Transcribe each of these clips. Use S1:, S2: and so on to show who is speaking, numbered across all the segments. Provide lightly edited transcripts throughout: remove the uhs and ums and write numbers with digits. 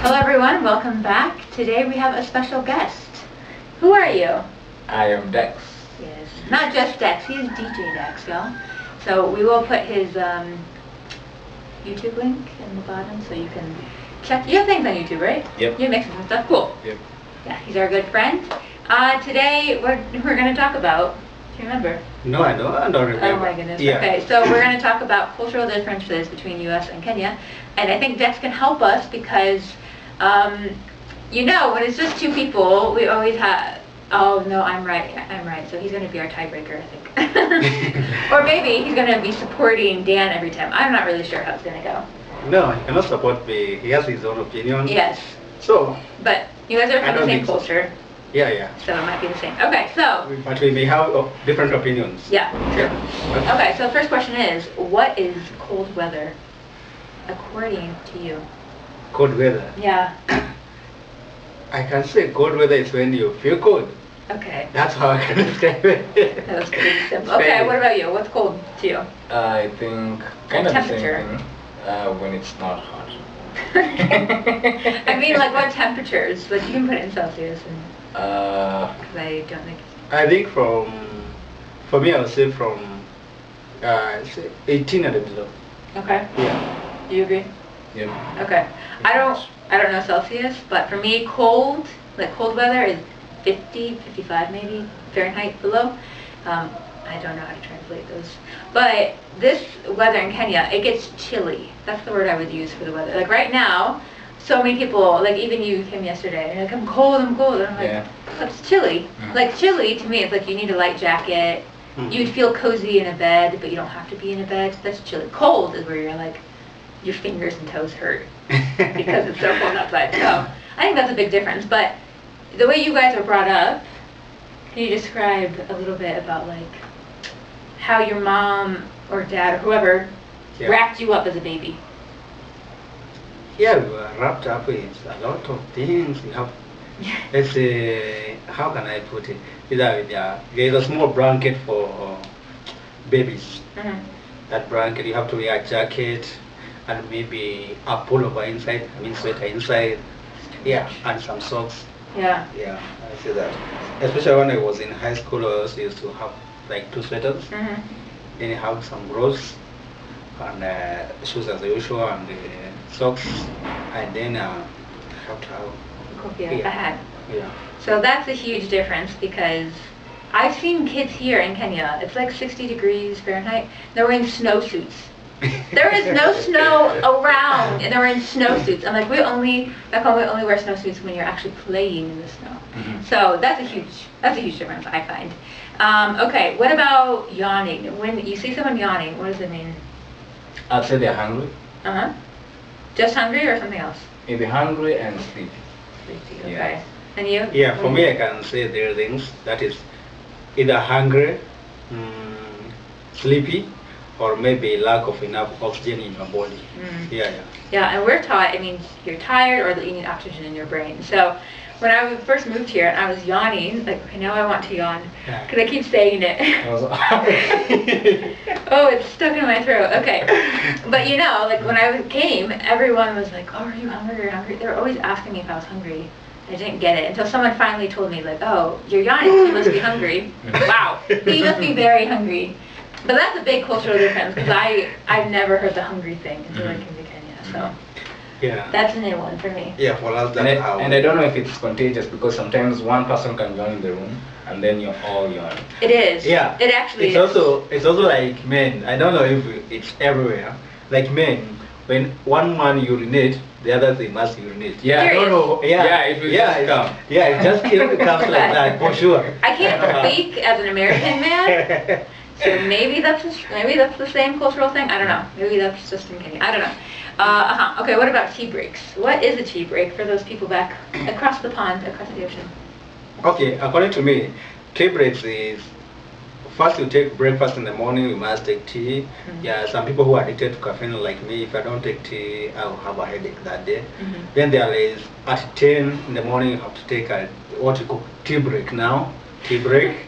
S1: Hello everyone, welcome back. Today we have a special guest. Who are you?
S2: I am Dexx.
S1: Yes, not just Dexx, he's DJ Dexx, y'all. So we will put his YouTube link in the bottom so you can check. You have things on YouTube, right?
S2: Yep.
S1: You make some stuff, cool.
S2: Yep.
S1: Yeah, he's our good friend. Today we're going to talk about, do you remember?
S3: No, I don't remember.
S1: Oh my goodness.
S3: Yeah.
S1: Okay, so we're going to talk about cultural differences between US and Kenya. And I think Dexx can help us because, you know, when it's just two people, we always have, oh no, I'm right. So he's going to be our tiebreaker, I think. Or maybe he's going to be supporting Dan every time. I'm not really sure how it's going to go.
S3: No, he cannot support me. He has his own opinion.
S1: Yes.
S3: So.
S1: But you guys are from the same
S3: so.
S1: culture.
S3: Yeah.
S1: So it might be the same. Okay, so.
S3: But we may have different opinions.
S1: Yeah, true. Okay, so the first question is, what is cold weather, according to you?
S3: Cold weather.
S1: Yeah.
S3: I can say cold weather is when you feel cold.
S1: Okay.
S3: That's how I can describe it.
S1: That was pretty simple. Okay, what about you? What's cold to you?
S2: I think kind of the same thing when it's not hot.
S1: I mean, like what temperatures? But you can put it in Celsius. Because I don't think.
S3: I think for me, I would say from say 18 and below.
S1: Okay.
S3: Yeah.
S1: Do you agree?
S2: Yep.
S1: Okay. I don't know Celsius, but for me, cold weather is 50, 55 maybe Fahrenheit below. I don't know how to translate those. But this weather in Kenya, it gets chilly. That's the word I would use for the weather. Like right now, so many people, like even you came yesterday, and you're like, I'm cold. And I'm like, that's chilly. Like chilly to me, it's like you need a light jacket. You'd feel cozy in a bed, but you don't have to be in a bed. That's chilly. Cold is where you're like, your fingers and toes hurt because it's so cold outside. So I think that's a big difference. But the way you guys are brought up, can you describe a little bit about like how your mom or dad or whoever wrapped you up as a baby?
S3: Yeah, we were wrapped up with a lot of things. We have, let's say, how can I put it? There's a small blanket for babies. That blanket, you have to wear a jacket and maybe a pullover inside, sweater inside. Yeah, and some socks.
S1: Yeah.
S3: Yeah, I see that. Especially when I was in high school, I also used to have like 2 sweaters. Then I have some gloves and shoes as usual and socks. And then I have to have
S1: a hat.
S3: Yeah.
S1: So that's a huge difference because I've seen kids here in Kenya, it's like 60 degrees Fahrenheit, they're wearing snowsuits. There is no snow around, and they're wearing snowsuits. I'm like, back home we only wear snowsuits when you're actually playing in the snow. So that's a huge difference, I find. Okay, what about yawning? When you see someone yawning, what does it mean?
S2: I'd say they're hungry.
S1: Just hungry or something else?
S2: Maybe hungry and sleepy.
S1: Sleepy, okay. And you?
S3: Yeah, for me I can say there are things that is either hungry, sleepy, or maybe lack of enough oxygen in your body. Yeah,
S1: and we're taught, it means you're tired or that you need oxygen in your brain. So when I first moved here and I was yawning, like, okay, now I want to yawn, because I keep saying it. Oh, it's stuck in my throat. Okay. But you know, like when I came, everyone was like, oh, are you hungry? You're hungry? They were always asking me if I was hungry. I didn't get it until someone finally told me, like, oh, you're yawning, so you must be hungry. Wow, he must be very hungry. But that's a big cultural difference because I've never heard the hungry thing until I came to Kenya. So
S3: yeah,
S1: that's a new one for me.
S3: Yeah, for us that's how.
S2: And I don't know if it's contagious because sometimes one person can yawn in the room and then you're all yawn.
S1: It is.
S3: Yeah.
S1: It actually
S4: is. It's also like men. I don't know if it's everywhere. Like men, when one man urinate, the other they must urinate.
S2: Yeah.
S4: I don't know. Yeah.
S2: It will just come.
S4: Yeah, it just comes like that for sure.
S1: I can't speak as an American man. So maybe that's the same cultural thing. I don't know. Maybe that's just in Kenya. I don't know. Okay, what about tea breaks? What is a tea break for those people back across the pond, across the ocean?
S3: Okay, according to me, tea breaks is first you take breakfast in the morning. You must take tea. Yeah, some people who are addicted to caffeine like me, if I don't take tea, I'll have a headache that day. Then there is at 10 in the morning you have to take what you call tea break now. Tea break,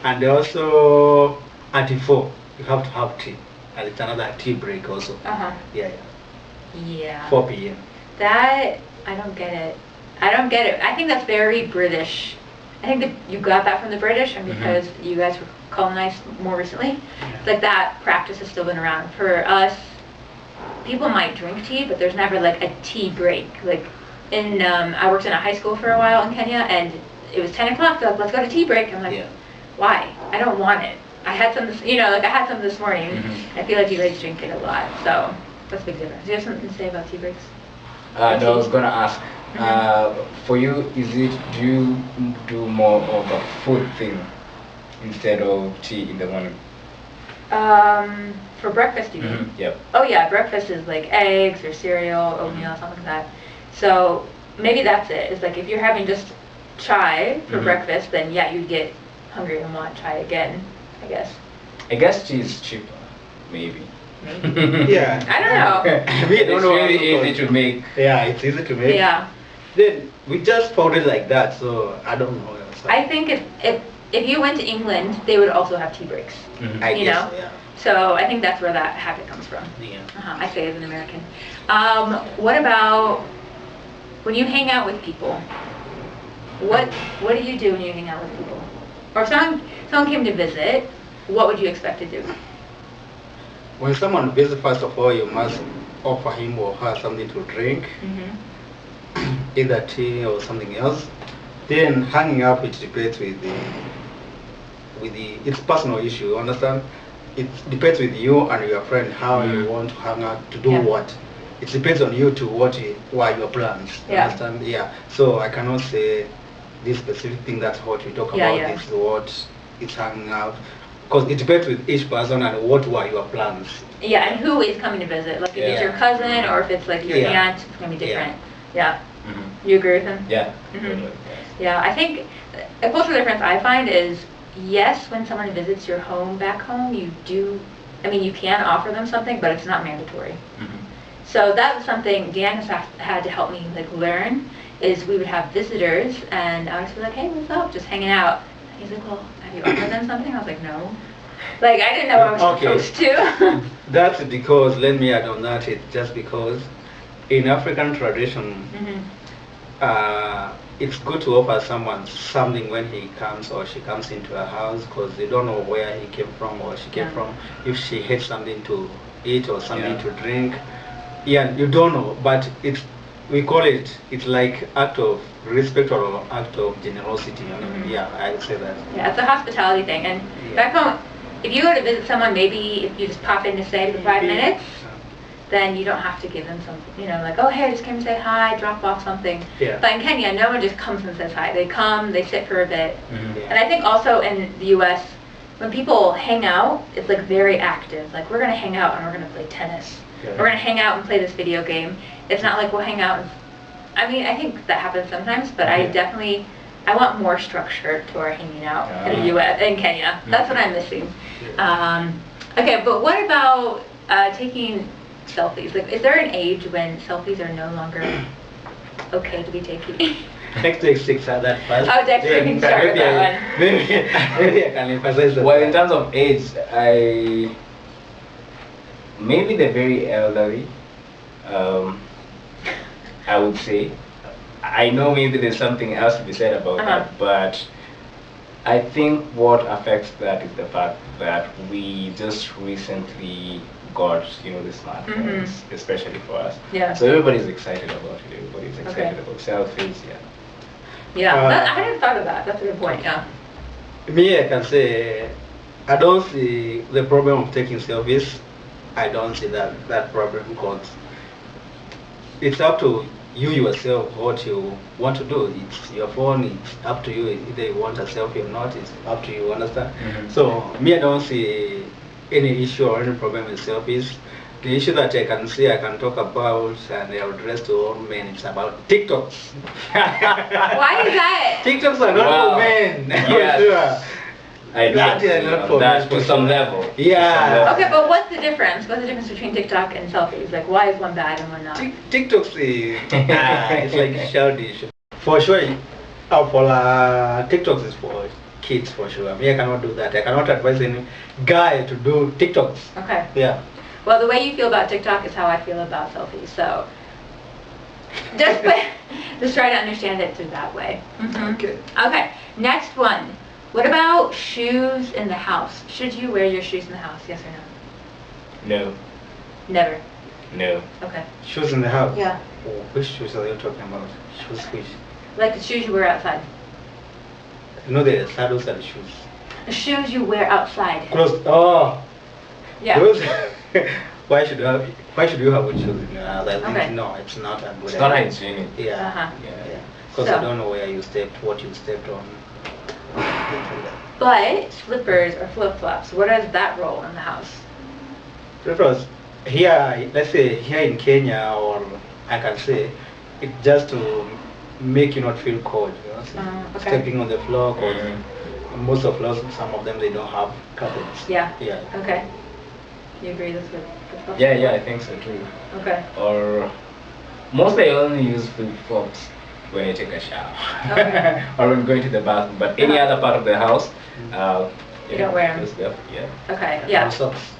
S3: and also at 4 you have to have tea, and it's another tea break also. Yeah. 4 p.m.
S1: That I don't get it. I don't get it. I think that's very British. I think that you got that from the British, and because you guys were colonized more recently, like that practice has still been around. For us, people might drink tea, but there's never like a tea break. Like I worked in a high school for a while in Kenya, and it was 10 o'clock. They're like, let's go to tea break. I'm like, why? I don't want it. I had some, I had some this morning. I feel like you guys drink it a lot, so that's a big difference. Do you have something to say about tea breaks?
S2: No, I was gonna ask. For you, do you do more of a food thing instead of tea in the morning?
S1: For breakfast, you mean?
S2: Yep.
S1: Oh yeah, breakfast is like eggs or cereal, oatmeal, something like that. So maybe that's it. It's like if you're having just chai for breakfast, then yeah, you'd get hungry and want chai again, I guess.
S2: I guess tea is cheaper, maybe.
S3: Yeah.
S1: I don't know.
S2: It's really easy to make.
S3: Yeah, it's easy to make.
S1: Yeah.
S3: Then we just found it like that, so I don't know.
S1: I think if you went to England, they would also have tea breaks.
S3: I
S1: you
S3: guess,
S1: know?
S3: yeah.
S1: So I think that's where that habit comes from.
S3: Yeah.
S1: I say as an American. What about when you hang out with people? What do you do when you hang out with people? Or if someone came to visit, what would you expect to do?
S3: When someone visits, first of all, you must offer him or her something to drink, either tea or something else. Then hanging up, it depends with it's personal issue. You understand? It depends with you and your friend how you want to hang out to do what. It depends on you to what are your plans. You understand? Yeah. So I cannot say this specific thing. That's what we talk about. This is what it's hanging out. Because it depends with each person and what were your plans.
S1: Yeah, and who is coming to visit? Like if it's your cousin or if it's like your aunt, it's going to be different. Yeah. You agree with him?
S2: Yeah.
S1: Yeah, I think a cultural difference I find is, yes, when someone visits your home back home, you can offer them something, but it's not mandatory. So that was something Dan has had to help me like learn, is we would have visitors and I would be like, hey, what's up? Just hanging out. And he's like, well, have you offered them something? I was like, no. Like, I didn't know I was supposed to.
S3: That's because, let me add on that, it's just because in African tradition, it's good to offer someone something when he comes or she comes into a house, because they don't know where he came from or she came from. If she had something to eat or something to drink, you don't know, but we call it's like act of respect or act of generosity. Yeah, I would say that. Yeah,
S1: it's a hospitality thing. And back home, if you go to visit someone, maybe if you just pop in to stay for 5 minutes, then you don't have to give them something, like, oh, hey, I just came to say hi, drop off something. But in Kenya, no one just comes and says hi. They come, they sit for a bit. And I think also in the U.S., when people hang out, it's like very active. Like, we're going to hang out and we're going to play tennis. We're going to hang out and play this video game. It's not like we'll hang out and, I think that happens sometimes, but I want more structure to our hanging out in the U.S., in Kenya. That's what I'm missing. Okay, but what about taking selfies? Like, is there an age when selfies are no longer okay to be taken?
S3: Dexx had that first.
S1: Oh, Dexx, you can start with that one.
S3: Maybe I can emphasize that.
S2: Well, in terms of age, maybe the very elderly, I would say. I know maybe there's something else to be said about that, but I think what affects that is the fact that we just recently got, the smartphones, especially for us. So everybody's excited about it. Everybody's excited about selfies.
S1: I hadn't thought of that. That's a good point.
S3: Me, I can say, I don't see the problem of taking selfies. I don't see that problem, because it's up to you yourself what you want to do. It's your phone, it's up to you. Either you want a selfie or not, it's up to you, understand? So me, I don't see any issue or any problem with selfies. The issue that I can see, I can talk about, and I will address to all men, it's about TikToks.
S1: Why is that?
S3: TikToks are not for men.
S2: Yes. I do that to some level.
S3: Yeah.
S1: Okay, but what's the difference? What's the difference between TikTok and selfies? Like, why is one bad and one not?
S3: TikToks is it's like childish. For sure, TikToks is for kids for sure. Me, I cannot do that. I cannot advise any guy to do TikToks.
S1: Okay.
S3: Yeah.
S1: Well, the way you feel about TikTok is how I feel about selfies. So just try to understand it through that way.
S3: Okay.
S1: Okay, next one. What about shoes in the house? Should you wear your shoes in the house? Yes or no?
S2: No.
S1: Never.
S2: No.
S1: Okay.
S3: Shoes in the house?
S1: Yeah.
S3: Oh, which shoes are you talking about? Shoes which?
S1: Like the shoes you wear outside.
S3: No, the saddles and shoes.
S1: The shoes you wear outside.
S3: Clothes. Oh.
S1: Yeah.
S3: Those. Why should you have shoes in your house? I think
S1: Okay.
S3: no, it's not a good
S2: It's not
S3: idea.
S2: hygienic.
S3: Yeah.
S1: Uh-huh.
S2: Yeah.
S3: Because
S1: So-
S3: I don't know where you stepped, what you stepped on. Things like that.
S1: But slippers or flip-flops, what is that role in the house?
S3: Because here, let's say here in Kenya, or I can say, it's just to make you not feel cold. You know, so
S1: Okay.
S3: stepping on the floor, because
S2: Mhm.
S3: most of floors, some of them they don't have carpets.
S1: Yeah.
S3: Yeah.
S1: Okay. You agree this with flip-flops?
S2: Yeah, I think so too.
S1: Okay.
S2: Or mostly I only use flip-flops when I take a shower.
S1: Okay.
S2: Or when going to the bathroom. But any other part of the house,
S1: You don't wear 'em.
S2: just left, yeah.
S1: Okay,
S3: And
S1: yeah.
S3: socks.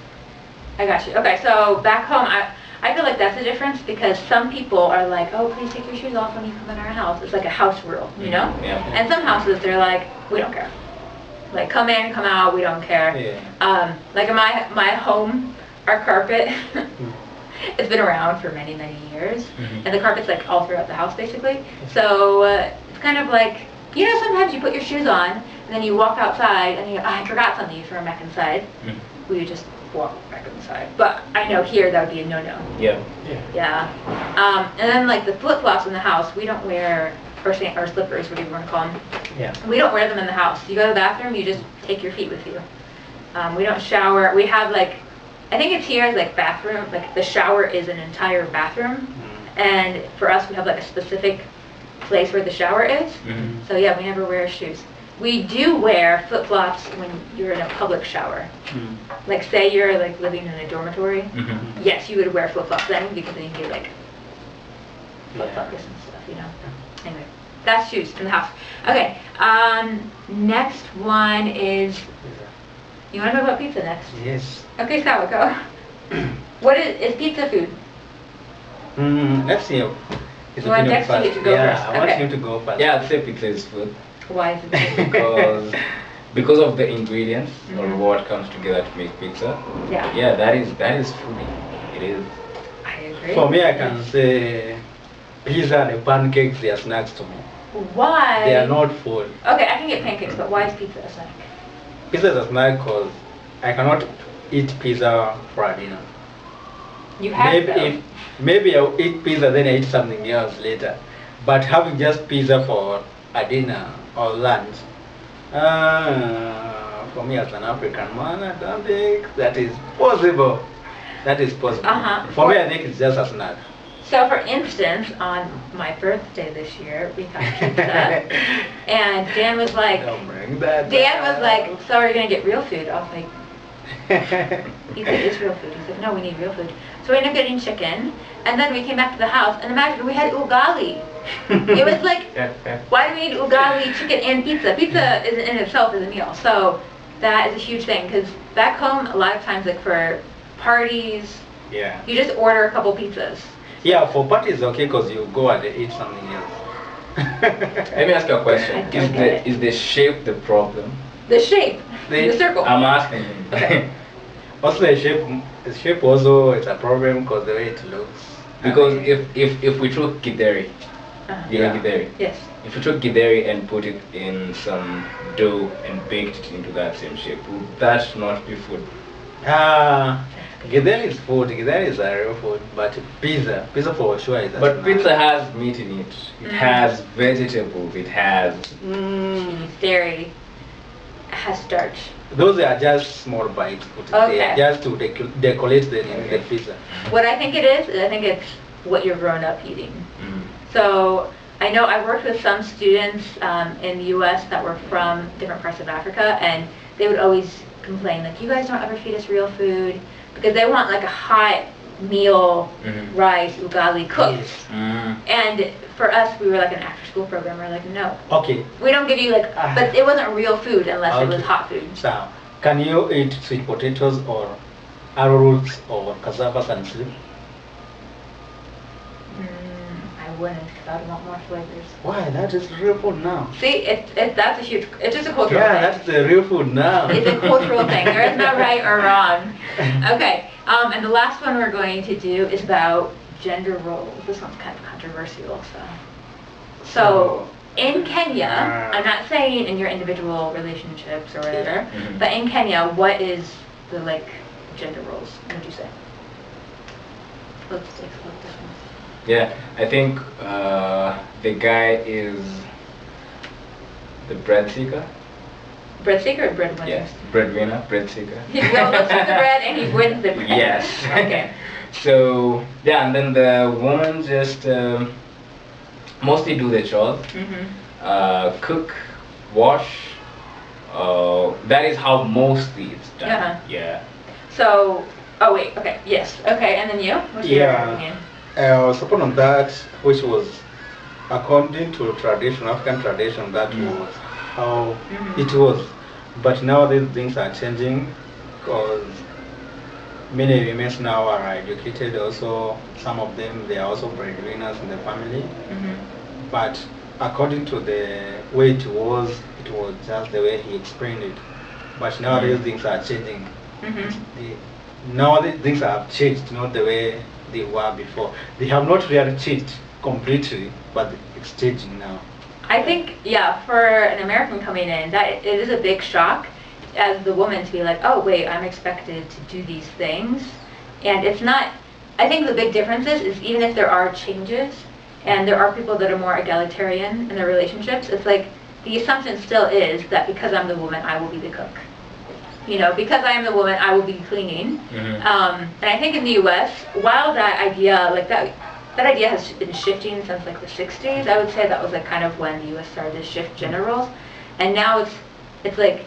S1: I got you. Okay, so back home, I feel like that's the difference because some people are like, oh, please take your shoes off when you come in our house. It's like a house rule, you know?
S2: Yeah.
S1: And some houses, they're like, we don't care. Like, come in, come out, we don't care.
S3: Yeah.
S1: Like in my home, our carpet, it's been around for many, many years.
S2: Mhm.
S1: And the carpet's like all throughout the house, basically. So it's kind of like, you know, sometimes you put your shoes on, and then you walk outside, and you go, oh, I forgot something, you throw them back inside.
S2: Mhm.
S1: We would just walk back inside. But I know here that would be a no-no.
S2: Yeah.
S1: Yeah. And then like the flip-flops in the house, we don't wear, or slippers, whatever you want to call them.
S3: Yeah.
S1: We don't wear them in the house. You go to the bathroom, you just take your feet with you. We don't shower. We have like, I think it's here as like bathroom, like the shower is an entire bathroom. And for us, we have like a specific place where the shower is.
S2: Mhm.
S1: So yeah, we never wear shoes. We do wear flip-flops when you're in a public shower. Like say you're like living in a dormitory.
S2: Mhm.
S1: Yes, you would wear flip-flops then because then you can get like foot
S3: Yeah.
S1: fungus and stuff, you know. Anyway, that's shoes in the house. Okay, next one is, you want to talk about pizza next?
S3: Yes.
S1: Okay, Scott, go. What is pizza food?
S3: Let's see. His
S1: You want
S3: opinion
S1: Dexx to
S3: first.
S1: get to go
S3: Yeah,
S1: first?
S3: I want
S1: Okay.
S3: him to go first.
S2: Yeah, I'd say pizza is food.
S1: Why is it
S2: because of the ingredients or
S1: Mhm.
S2: what comes together to make pizza.
S1: Yeah.
S2: Yeah, that is food. It is.
S1: I agree.
S3: For me, I can say pizza and pancakes, they are snacks to me.
S1: Why?
S3: They are not food.
S1: Okay, I can get pancakes, but why is pizza a snack?
S3: Pizza is a snack because I cannot eat pizza for a dinner.
S1: You have
S3: Maybe I'll eat pizza, then I eat something else later. But having just pizza for a dinner or lunch, for me as an African man, I don't think that is possible. That is possible.
S1: Uh-huh.
S3: For me, I think it's just a snack.
S1: So for instance, on my birthday this year, we got pizza, and Dan was like,
S3: Don't bring that.
S1: Dan was
S3: up.
S1: like, so are you gonna get real food? I was like, pizza is real food. He said, no, we need real food. So we ended up getting chicken, and then we came back to the house, and imagine we had ugali. It was like, why do we need ugali, chicken, and pizza? Pizza is in itself is a meal. So that is a huge thing, because back home, a lot of times, like for parties,
S3: Yeah.
S1: you just order a couple pizzas.
S3: Yeah, for parties, okay, because you go and eat something else.
S2: Let me ask you a question.
S1: I don't get it.
S2: Is the shape the problem?
S1: The shape,
S3: The-
S1: the circle.
S2: I'm asking.
S1: Okay.
S3: Also, the shape also is a problem because the way it looks.
S2: Because if we took githeri,
S1: Uh-huh.
S2: you know
S3: Yeah.
S2: githeri.
S1: Yes.
S2: If we took githeri and put it in some dough and baked it into that same shape, would that not be food?
S3: Githeri is food. Githeri is a real food, but pizza for sure is a
S2: But
S3: snack.
S2: pizza has meat in it. It has vegetables. It has.
S1: Cheese, dairy, has starch.
S3: Those are just small bites put
S1: Okay.
S3: there, just to decorate the pizza.
S1: What I think it is I think it's what you're grown up eating.
S2: Mm.
S1: So I know I worked with some students in the U.S. that were from different parts of Africa, and they would always complain, like, you guys don't ever feed us real food, because they want like a hot meal,
S2: Mhm.
S1: rice, ugali, cooked.
S3: Yes.
S2: Mm.
S1: And for us, we were like an after-school program. We're like, no,
S3: Okay,
S1: we don't give you like, but it wasn't real food unless it was
S3: Okay.
S1: hot food.
S3: so can you eat sweet potatoes or arrowroots or cassava and sleep?
S1: I wouldn't, because I would want more flavors.
S3: Why? That is real food now.
S1: See, that's a huge, it's just a cultural
S3: Yeah,
S1: thing.
S3: that's the real food now.
S1: It's a cultural thing. There is no right or wrong. Okay, and the last one we're going to do is about gender roles. This one's kind of controversial, so in Kenya, I'm not saying in your individual relationships or whatever, but in Kenya, what is the gender roles? What would you say? Let's take a look at this one.
S2: Yeah, I think the guy is the bread seeker.
S1: Bread seeker or breadwinner?
S2: Yes, breadwinner, bread seeker.
S1: He goes to the bread and he wins the bread.
S2: Yes.
S1: Okay.
S2: So yeah, and then the woman just mostly do the chores, cook, wash. That is how mostly it's done. Yeah.
S1: So, oh wait, okay, yes, okay, and then you? What's your opinion?
S3: Support on that, which was according to tradition, African tradition, that was how it was. But nowadays things are changing because many women now are educated also. Some of them, they are also breadwinners in the family. But according to the way it was just the way he explained it. But nowadays things are changing. Nowadays things have changed, not the way they were before. They have not really changed completely, but it's changing now.
S1: I think, yeah, for an American coming in, that it is a big shock as the woman to be like, oh wait, I'm expected to do these things. And it's not, I think the big difference is even if there are changes and there are people that are more egalitarian in their relationships, it's like the assumption still is that because I'm the woman, I will be the cook. You know, because I am the woman, I will be cleaning. And I think in the U.S., while that idea, that idea has been shifting since the 60s, I would say that was kind of when the U.S. started to shift gender roles. And now it's like,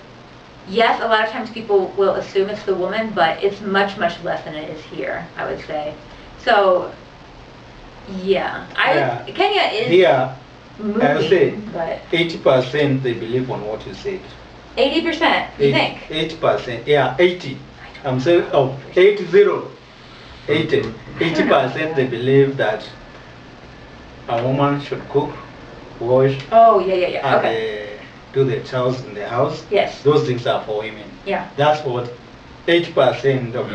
S1: yes, a lot of times people will assume it's the woman, but it's much, much less than it is here, I would say. So, yeah. Kenya is moving,
S3: I would say
S1: but
S3: 80% they believe on what you said.
S1: 80%, you think?
S3: 80%, yeah, 80. I'm saying, 80. 80% they believe that a woman should cook, wash,
S1: and
S3: okay, do the chores in the house.
S1: Yes.
S3: Those things are for women.
S1: Yeah.
S3: That's what 80% of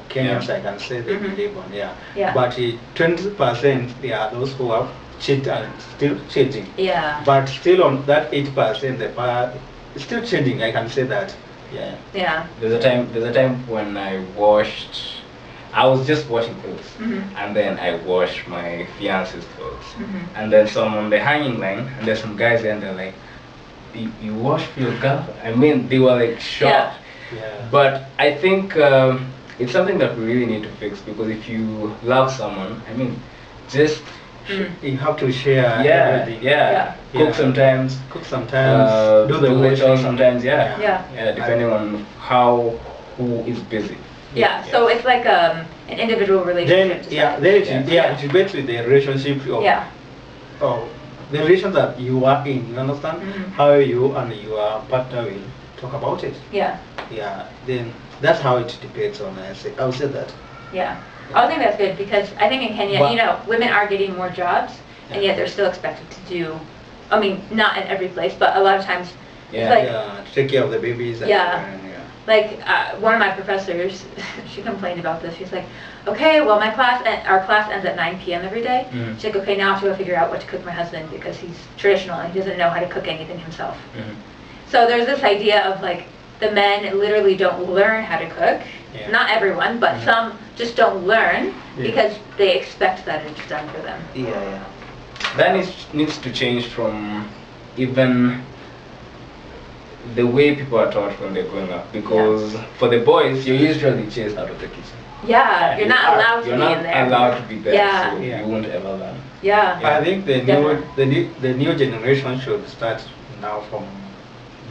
S3: Kenyans, I can say, they believe on. Yeah. But 20% they are those who have cheated and still cheating.
S1: Yeah.
S3: But still on that 80%, the part is still changing. I can say that. Yeah.
S1: Yeah.
S2: There's a time when I was just washing clothes, and then I washed my fiance's clothes, and then some on the hanging line, and there's some guys there, and they're like, "You wash for your girl?" I mean, they were shocked.
S3: Yeah.
S2: But I think it's something that we really need to fix, because if you love someone, I mean, just
S3: you have to share everything.
S2: Cook sometimes,
S3: do the
S2: chores sometimes.
S1: Yeah.
S2: Depending on who is busy.
S1: Yeah, so it's like an individual relationship.
S3: It's based with the relationship of the relations that you are in. You understand how you and your partner will talk about it.
S1: Yeah.
S3: Yeah. Then that's how it depends on. I would say that.
S1: Yeah. I think that's good, because I think in Kenya, women are getting more jobs, and yet they're still expected to do. I mean, not in every place, but a lot of times.
S3: To take care of the babies.
S1: One of my professors, she complained about this. She's like, okay, well, our class ends at 9 p.m. every day. She's like, okay, now I have to go figure out what to cook my husband, because he's traditional and he doesn't know how to cook anything himself. So there's this idea of the men literally don't learn how to cook. Not everyone, but some just don't learn because they expect that it's done for them.
S2: That needs to change from even the way people are taught when they're growing up, because for the boys, you're usually chased out of the kitchen.
S1: Yeah, you're not allowed to be in there.
S2: You're not allowed to be there, so you won't ever learn.
S3: I think the new generation should start now from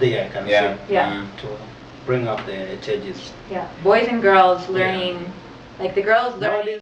S3: there, I can say, to bring up the changes.
S1: Boys and girls learning, the girls learning.